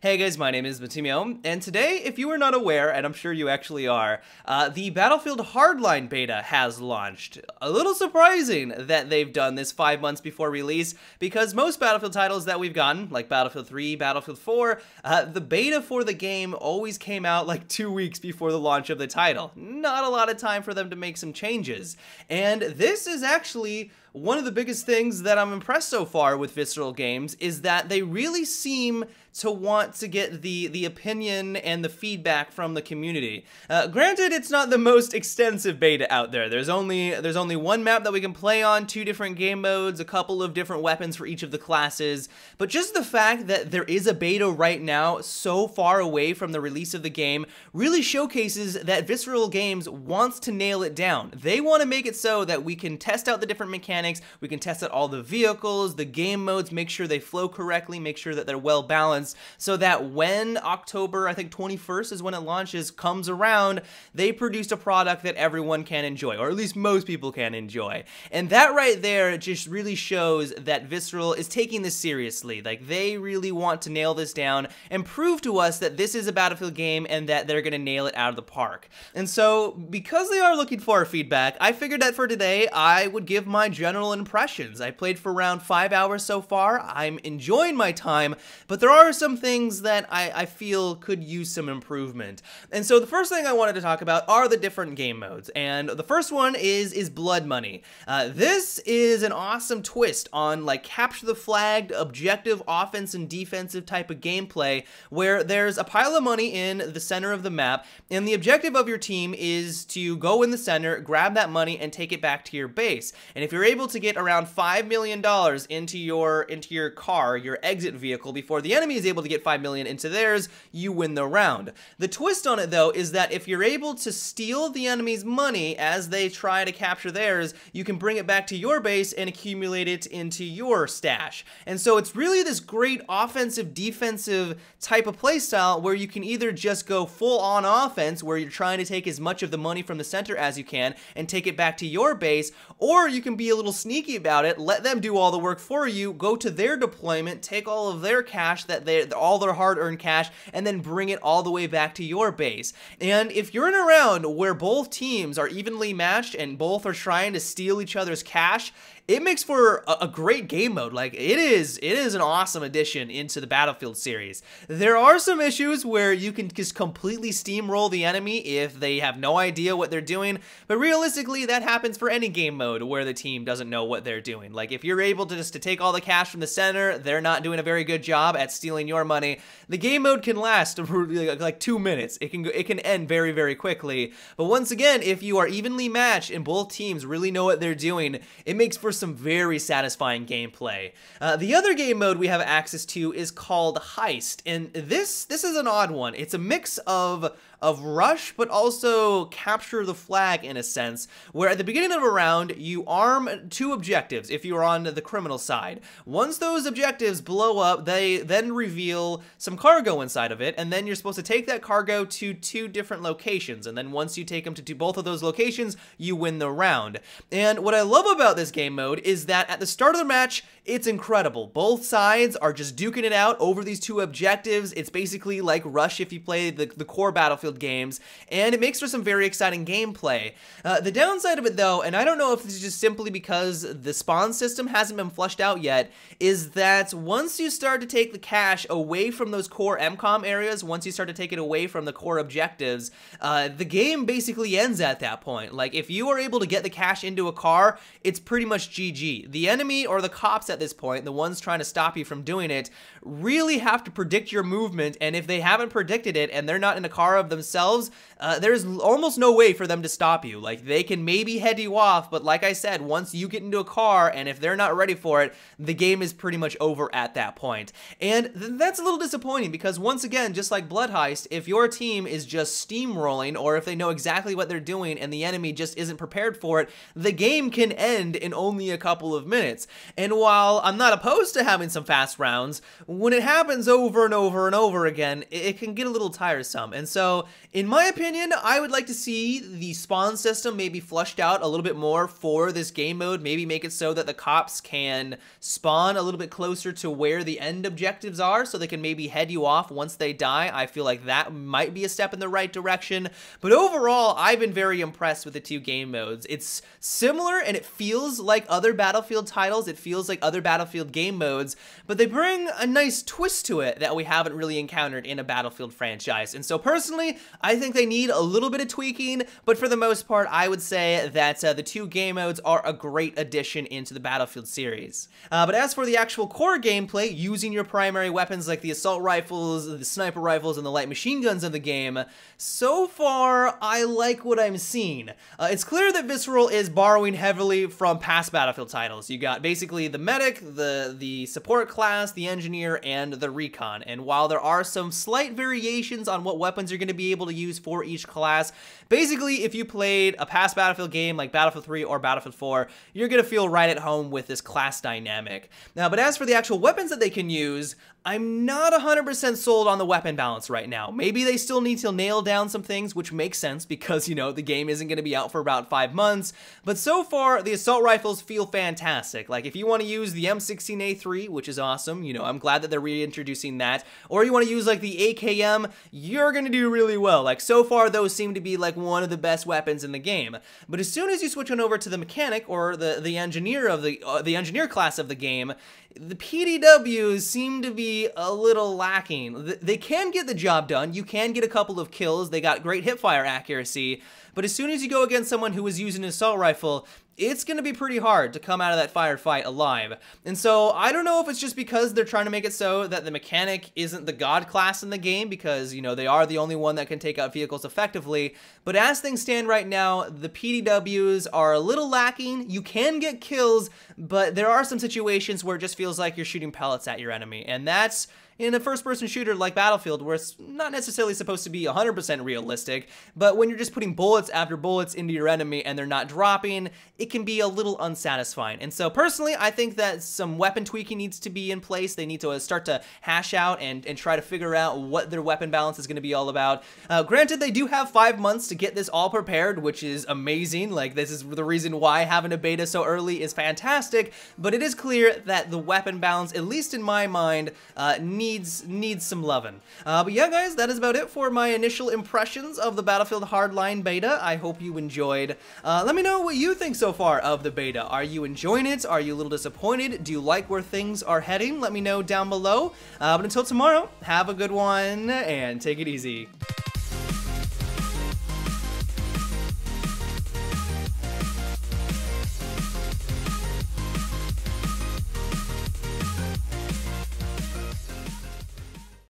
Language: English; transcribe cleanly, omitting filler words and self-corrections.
Hey guys, my name is Matimio, and today, if you are not aware, and I'm sure you actually are, the Battlefield Hardline Beta has launched. A little surprising that they've done this 5 months before release, because most Battlefield titles that we've gotten, like Battlefield 3, Battlefield 4, the beta for the game always came out like 2 weeks before the launch of the title. Not a lot of time for them to make some changes. And this is actually one of the biggest things that I'm impressed so far with Visceral Games is that they really seem to want to get the opinion and the feedback from the community. Granted, it's not the most extensive beta out there. There's only one map that we can play on, 2 different game modes, a couple of different weapons for each of the classes, but just the fact that there is a beta right now so far away from the release of the game really showcases that Visceral Games wants to nail it down. They want to make it so that we can test out the different mechanics, we can test out all the vehicles, the game modes, make sure they flow correctly, make sure that they're well balanced, so that when October, I think 21st is when it launches, comes around, they produced a product that everyone can enjoy, or at least most people can enjoy. And that right there just really shows that Visceral is taking this seriously. Like, they really want to nail this down and prove to us that this is a Battlefield game and that they're gonna nail it out of the park. And so, because they are looking for our feedback, I figured that for today, I would give my general impressions. I played for around 5 hours so far. I'm enjoying my time, but there are some things that I feel could use some improvement. And so the first thing I wanted to talk about are the different game modes. And the first one is Blood Money. This is an awesome twist on like capture the flag, objective, offense, and defensive type of gameplay where there's a pile of money in the center of the map, and the objective of your team is to go in the center, grab that money, and take it back to your base. And if you're able to get around $5 million into your car, your exit vehicle, before the enemy is able to get 5 million into theirs, you win the round. The twist on it though is that if you're able to steal the enemy's money as they try to capture theirs, you can bring it back to your base and accumulate it into your stash. And so it's really this great offensive defensive type of playstyle where you can either just go full on offense where you're trying to take as much of the money from the center as you can and take it back to your base, or you can be a little sneaky about it, let them do all the work for you, go to their deployment, take all of their cash, all their hard-earned cash, and then bring it all the way back to your base. And if you're in a round where both teams are evenly matched and both are trying to steal each other's cash, it makes for a great game mode. Like, it is an awesome addition into the Battlefield series. There are some issues where you can just completely steamroll the enemy if they have no idea what they're doing, but realistically that happens for any game mode where the team doesn't know what they're doing. Like, if you're able to just take all the cash from the center, they're not doing a very good job at stealing your money, the game mode can last like 2 minutes. It can end very, very quickly. But once again, if you are evenly matched and both teams really know what they're doing, it makes for some very satisfying gameplay. The other game mode we have access to is called Heist, and this is an odd one. It's a mix of rush, but also capture the flag in a sense, where at the beginning of a round, you arm 2 objectives if you're on the criminal side. Once those objectives blow up, they then reveal some cargo inside of it, and then you're supposed to take that cargo to 2 different locations, and then once you take them to both of those locations, you win the round. And what I love about this game mode is that at the start of the match, it's incredible. Both sides are just duking it out over these 2 objectives. It's basically like Rush if you play the core Battlefield games, and it makes for some very exciting gameplay. The downside of it though, and I don't know if this is just simply because the spawn system hasn't been flushed out yet, is that once you start to take the cash away from those core MCOM areas, once you start to take it away from the core objectives, the game basically ends at that point. Like, if you are able to get the cash into a car, it's pretty much GG. The enemy or the cops at this point, the ones trying to stop you from doing it, really have to predict your movement, and if they haven't predicted it and they're not in a car of themselves, there's almost no way for them to stop you. Like, they can maybe head you off, but like I said, once you get into a car and if they're not ready for it, the game is pretty much over at that point. And that's a little disappointing because, once again, just like Blood Heist, if your team is just steamrolling, or if they know exactly what they're doing and the enemy just isn't prepared for it, the game can end in only a couple of minutes. And while I'm not opposed to having some fast rounds, when it happens over and over and over again, it can get a little tiresome. And so in my opinion, I would like to see the spawn system maybe flushed out a little bit more for this game mode. Maybe make it so that the cops can spawn a little bit closer to where the end objectives are, so they can maybe head you off once they die. I feel like that might be a step in the right direction. But overall, I've been very impressed with the two game modes. It's similar and it feels like other Battlefield titles. It feels like other Battlefield game modes, but they bring a nice twist to it that we haven't really encountered in a Battlefield franchise. And so personally, I think they need a little bit of tweaking, but for the most part, I would say that the two game modes are a great addition into the Battlefield series. But as for the actual core gameplay, using your primary weapons like the assault rifles, the sniper rifles, and the light machine guns of the game, so far, I like what I'm seeing. It's clear that Visceral is borrowing heavily from past Battlefield titles. You got basically the medic, the support class, the engineer, and the recon. And while there are some slight variations on what weapons you're going to be able to use for each class, basically, if you played a past Battlefield game like Battlefield 3 or Battlefield 4, you're going to feel right at home with this class dynamic. Now, but as for the actual weapons that they can use, I'm not 100% sold on the weapon balance right now. Maybe they still need to nail down some things, which makes sense because, you know, the game isn't going to be out for about 5 months. But so far, the assault rifles feel fantastic. Like, if you want to use the M16A3, which is awesome, you know, I'm glad that they're reintroducing that. Or you want to use, like, the AKM, you're going to do really well. Like, so far, those seem to be, like, one of the best weapons in the game. But as soon as you switch on over to the mechanic or the engineer of the engineer class of the game, the PDWs seem to be a little lacking. They can get the job done. You can get a couple of kills. They got great hipfire accuracy. But as soon as you go against someone who is using an assault rifle, it's going to be pretty hard to come out of that firefight alive. And so I don't know if it's just because they're trying to make it so that the mechanic isn't the god class in the game because, you know, they are the only one that can take out vehicles effectively. But as things stand right now, the PDWs are a little lacking. You can get kills, but there are some situations where it just feels like you're shooting pellets at your enemy. And that's in a first-person shooter like Battlefield, where it's not necessarily supposed to be 100% realistic, but when you're just putting bullets after bullets into your enemy and they're not dropping, it can be a little unsatisfying. And so personally, I think that some weapon tweaking needs to be in place. They need to start to hash out and try to figure out what their weapon balance is going to be all about. Granted, they do have 5 months to get this all prepared, which is amazing. Like, this is the reason why having a beta so early is fantastic, but it is clear that the weapon balance, at least in my mind, needs some lovin'. But yeah, guys, that is about it for my initial impressions of the Battlefield Hardline Beta. I hope you enjoyed. Let me know what you think so far of the beta. Are you enjoying it? Are you a little disappointed? Do you like where things are heading? Let me know down below. But until tomorrow, have a good one and take it easy.